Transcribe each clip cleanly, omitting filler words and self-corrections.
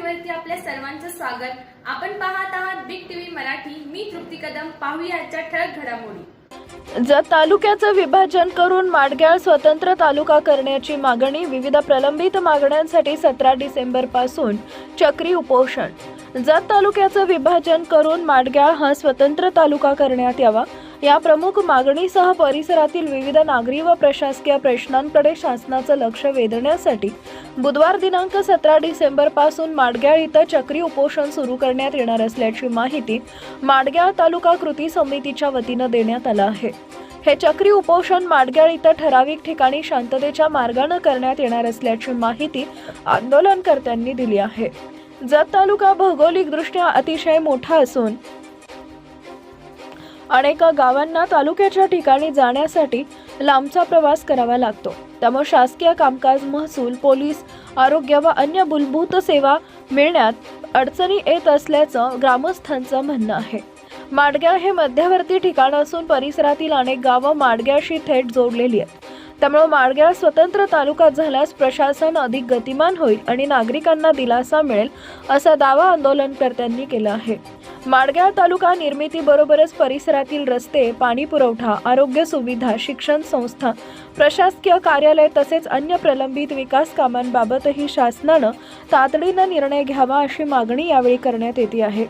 चॅनलवरती आपल्या सर्वांचं स्वागत। आपण पाहत आहात बिग टीव्ही मराठी। मी तृप्ती कदम। पाहूया आजच्या ठळक घडामोडी। जत तालुक्याचं विभाजन करून माडग्याळ स्वतंत्र तालुका करण्याची मागणी। विविध प्रलंबित मागण्यांसाठी 17 डिसेंबर पासून चक्री उपोषण। जत तालुक्याचं विभाजन करून माडग्याळ हा स्वतंत्र तालुका करण्यात यावा या प्रमुख मागणीसह परिसरातील विविध नागरी व प्रशासकीय प्रश्नांकडे शासनाचं लक्ष वेधण्यासाठी बुधवार दिनांक 17 डिसेंबर पासून माडग्याळ इथं चक्री उपोषण सुरू करण्यात येणार असल्याची माहिती माडग्याळ तालुका कृती समितीच्या वतीनं देण्यात आलं आहे। हे चक्री उपोषण माडग्याळ इथं ठराविक ठिकाणी शांततेच्या मार्गाने करण्यात येणार असल्याची माहिती आंदोलनकर्त्यांनी दिली आहे। जत तालुका भौगोलिकदृष्ट्या अतिशय मोठा असून अनेक गावांना तालुक्याच्या ठिकाणी जाण्यासाठी लांबचा प्रवास करावा लागतो। त्यामुळे शासकीय कामकाज, महसूल, पोलीस, आरोग्य व अन्य मूलभूत सेवा मिळण्यात अडचणी येत असल्याचं ग्रामस्थांचं म्हणणं आहे। माडग्याळ हे मध्यवर्ती ठिकाण असून परिसरातील अनेक गावं माडग्याळशी थेट जोडलेली आहेत। त्यामुळे माडग्याळ स्वतंत्र तालुका झाल्यास प्रशासन अधिक गतिमान होईल आणि नागरिकांना दिलासा मिळेल असा दावा आंदोलनकर्त्यांनी केला आहे। माडग्याळ तालुका निर्मितीबरोबरच परिसरातील रस्ते, पाणी पुरवठा, आरोग्य सुविधा, शिक्षण संस्था, प्रशासकीय कार्यालय तसेच अन्य प्रलंबित विकास कामांबाबतही शासनानं तातडीनं निर्णय घ्यावा अशी मागणी यावेळी करण्यात येते आहे।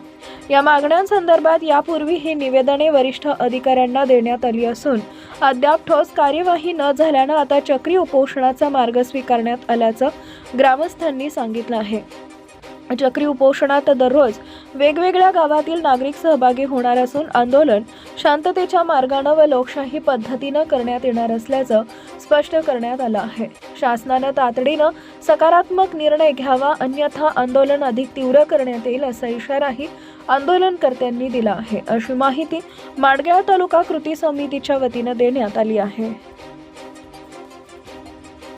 या मागण्यांसंदर्भात यापूर्वी निवेदने वरिष्ठ अधिकाऱ्यांना देण्यात आली असून अद्याप ठोस कार्यवाही न झाल्यानं आता चक्री उपोषणाचा मार्ग स्वीकारण्यात आल्याचं ग्रामस्थांनी सांगितलं आहे। चक्री उपोषणात दररोज वेगवेगळ्या गावातील नागरिक सहभागी होणार असून आंदोलन शांततेच्या मार्गाने व लोकशाही पद्धतीने करण्यात येणार असल्याचं स्पष्ट करण्यात आलं आहे। शासनाने तातडीने सकारात्मक निर्णय घ्यावा अन्यथा आंदोलन अधिक तीव्र करण्यात येईल असा इशाराही आंदोलनकर्त्यांनी दिला आहे, अशी माहिती माडग्याळ तालुका कृती समितीच्या वतीने देण्यात आली आहे।